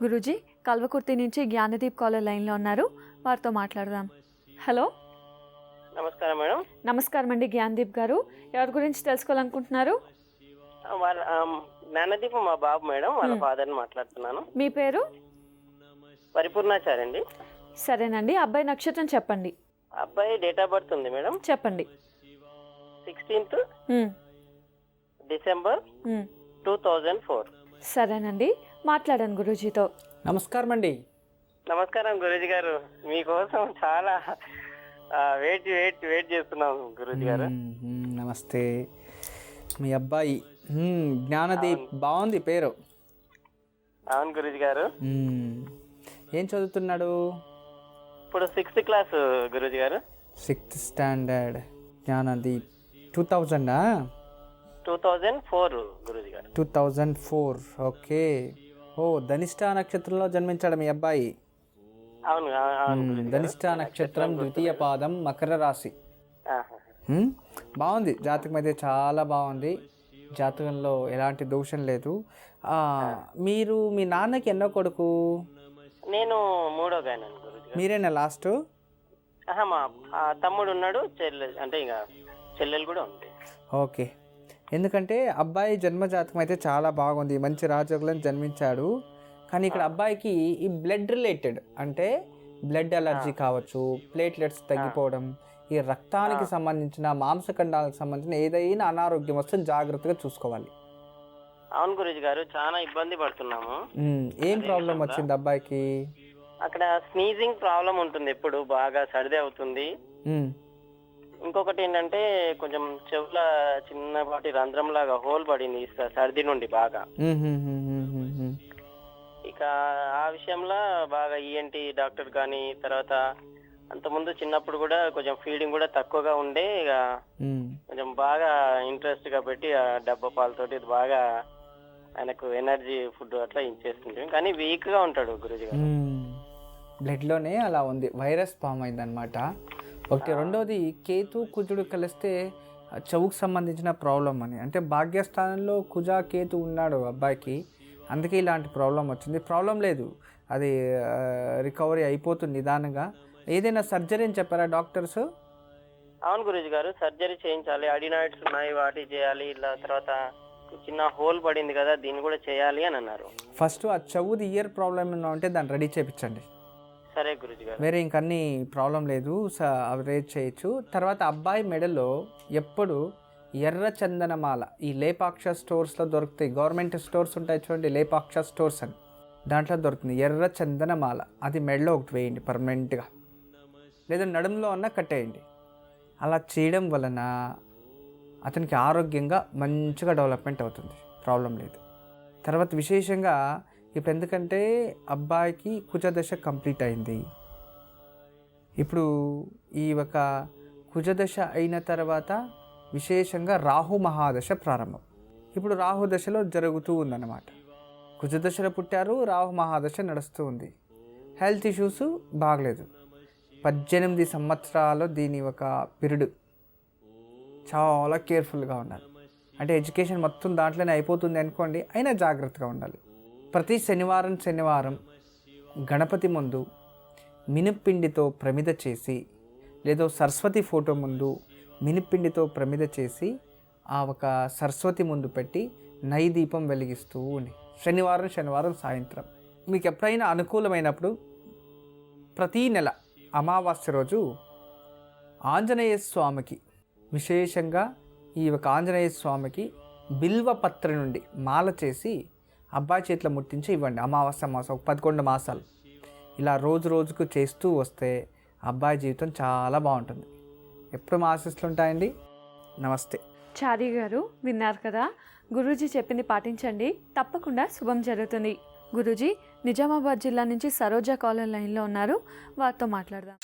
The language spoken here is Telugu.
గురూజీ కల్వకుర్తి నుంచి జ్ఞానదీప్ కాలర్ లైన్లో ఉన్నారు, వారితో మాట్లాడదాం. హలో, నమస్కారం మేడం. నమస్కారం అండి జ్ఞానదీప్ గారు. ఎవరి గురించి తెలుసుకోవాలనుకుంటున్నారు? వాళ్ళ జ్ఞానదీప్ మా బాబు మేడం, వాళ్ళ ఫాదర్ని మాట్లాడుతున్నాను. మీ పేరు? పరిపూర్ణాచారి అండి. సరేనండి, అబ్బాయి నక్షత్రం చెప్పండి. అబ్బాయి డేట్ ఆఫ్ బర్త్ ఉంది మేడం, చెప్పండి. 16th December 2004. సరేనండి, మాట్లాడాను గురూజీతో. నమస్కారం అండి. నమస్కారం గురూజీ గారు, మీకోసం చాలా వెయిట్ చేస్తున్నాం గురూజీ గారు. నమస్తే. మీ అబ్బాయి జ్ఞానదీప్, బాగుంది పేరు. అవును గురూజీ గారు. ఏం చదువుతున్నాడు? ఇప్పుడు 6th క్లాస్ గురూజీ గారు. 6th standard. జ్ఞానదీప్ 2004 గురూజీ గారు. 2004. ఓకే. ఓ, ధనిష్ఠా నక్షత్రంలో జన్మించాడు మీ అబ్బాయి. అవును అవును గురూజీ గారు. ధనిష్ఠా నక్షత్రం, ద్వితీయ పాదం, మకర రాశి. బాగుంది, జాతకం అయితే చాలా బాగుంది. జాతకంలో ఎలాంటి దోషం లేదు. మీరు మీ నాన్నకి ఎన్నో కొడుకు? నేను మూడో గాయన గురూజీ గారు. మీరేనా లాస్ట్? మా తమ్ముడు ఉన్నాడు, చెల్లెలు కూడా ఉంది. ఓకే. ఎందుకంటే అబ్బాయి జన్మ జాతకం అయితే చాలా బాగుంది, మంచి రాజయోగులను జన్మించాడు. కానీ ఇక్కడ అబ్బాయికి ఈ బ్లడ్ రిలేటెడ్, అంటే బ్లడ్ అలర్జీ కావచ్చు, ప్లేట్లెట్స్ తగ్గిపోవడం, ఈ రక్తానికి సంబంధించిన, మాంసఖండాలకు సంబంధించిన ఏదైనా అనారోగ్యం వస్తే జాగ్రత్తగా చూసుకోవాలి. అవును గురూజీ గారు, చాలా ఇబ్బంది పడుతున్నాము. ఏం ప్రాబ్లం వచ్చింది అబ్బాయికి? అక్కడ స్నీజింగ్ ప్రాబ్లం ఉంటుంది, ఎప్పుడు బాగా సర్ది అవుతుంది. ఇంకొకటి ఏంటంటే కొంచెం చెవుల చిన్నపాటి రంధ్రం లాగా హోల్ పడింది సర్ది నుండి బాగా. ఇక ఆ విషయంలో బాగా ఈఎన్టీ డాక్టర్ కానీ, తర్వాత అంతకుముందు చిన్నప్పుడు కూడా కొంచెం ఫీడింగ్ కూడా తక్కువగా ఉండే, ఇక కొంచెం బాగా ఇంట్రెస్ట్ గా పెట్టి ఆ డబ్బా పాలతోటి బాగా ఆయనకు ఎనర్జీ ఫుడ్ అట్లా ఇచ్చేస్తుంటాం, కానీ వీక్ గా ఉంటాడు గురూజీ గారు. బ్లడ్ లోనే అలా ఉంది, వైరస్ ఫామ్ అయింది అనమాట. ఒకటి. రెండోది, కేతు కుజుడు కలిస్తే చెవుకు సంబంధించిన ప్రాబ్లం అని, అంటే భాగ్యస్థానంలో కుజ కేతు ఉన్నాడు అబ్బాయికి, అందుకే ఇలాంటి ప్రాబ్లం వచ్చింది. ప్రాబ్లం లేదు, అది రికవరీ అయిపోతుంది నిదానంగా. ఏదైనా సర్జరీ అని చెప్పారా డాక్టర్స్? అవును గురూజీ గారు, సర్జరీ చేయించాలి, అడినాయిడ్స్ ఉన్నాయి వాటి చేయాలి, ఇలా తర్వాత చిన్న హోల్ పడింది కదా దీన్ని కూడా చేయాలి అని అన్నారు. ఫస్ట్ ఆ చెవుది ఇయర్ ప్రాబ్లం ఏమైనా ఉంటే దాన్ని రెడీ చేయించండి. సరే గురూజీ గారు. వేరే ఇంకన్నీ ప్రాబ్లం లేదు, అవి రేట్ చేయొచ్చు. తర్వాత అబ్బాయి మెడలో ఎప్పుడు ఎర్ర చందనమాల, ఈ లేపాక్ష స్టోర్స్లో దొరుకుతాయి, గవర్నమెంట్ స్టోర్స్ ఉంటాయి చూడండి, లేపాక్ష స్టోర్స్ అని, దాంట్లో దొరుకుతుంది ఎర్ర చందనమాల. అది మెడలో ఒకటి వేయండి పర్మనెంట్గా, లేదా నడుములో అన్నా కట్టేయండి. అలా చేయడం వలన అతనికి ఆరోగ్యంగా మంచిగా డెవలప్మెంట్ అవుతుంది, ప్రాబ్లం లేదు. తర్వాత విశేషంగా ఇప్పుడు ఎందుకంటే అబ్బాయికి కుజదశ కంప్లీట్ అయింది. ఇప్పుడు ఈ ఒక కుజదశ అయిన తర్వాత విశేషంగా రాహు మహాదశ ప్రారంభం. ఇప్పుడు రాహు దశలో జరుగుతూ ఉందన్నమాట. కుజదశలో పుట్టారు, రాహు మహాదశ నడుస్తూ ఉంది. హెల్త్ ఇష్యూస్ బాగలేదు. 18 సంవత్సరాలు దీని ఒక పీరియడ్, చాలా కేర్ఫుల్గా ఉండాలి. అంటే ఎడ్యుకేషన్ మొత్తం దాంట్లోనే అయిపోతుంది అనుకోండి, అయినా జాగ్రత్తగా ఉండాలి. ప్రతి శనివారం గణపతి ముందు మినుప్పిండితో ప్రమిద చేసి, లేదా సరస్వతి ఫోటో ముందు మినుప్పిండితో ప్రమిద చేసి ఆ ఒక సరస్వతి ముందు పెట్టి నైదీపం వెలిగిస్తూ ఉండి, శనివారం సాయంత్రం మీకు ఎప్పుడైనా అనుకూలమైనప్పుడు ప్రతీ నెల అమావాస్య రోజు ఆంజనేయ స్వామికి, విశేషంగా ఈ ఒక ఆంజనేయ స్వామికి బిల్వపత్ర నుండి మాల చేసి అబ్బాయి చేతిలో ముట్టించి ఇవ్వండి. అమావాస్య మాసం 11 మాసాలు ఇలా రోజుకు చేస్తూ వస్తే అబ్బాయి జీవితం చాలా బాగుంటుంది. ఎప్పుడు మా ఆశీస్సులు ఉంటాయండి. నమస్తే. చారి గారు, విన్నారు కదా, గురూజీ చెప్పింది పాటించండి, తప్పకుండా శుభం జరుగుతుంది. గురూజీ నిజామాబాద్ జిల్లా నుంచి సరోజా కాలర్ లైన్లో ఉన్నారు, వారితో మాట్లాడదాం.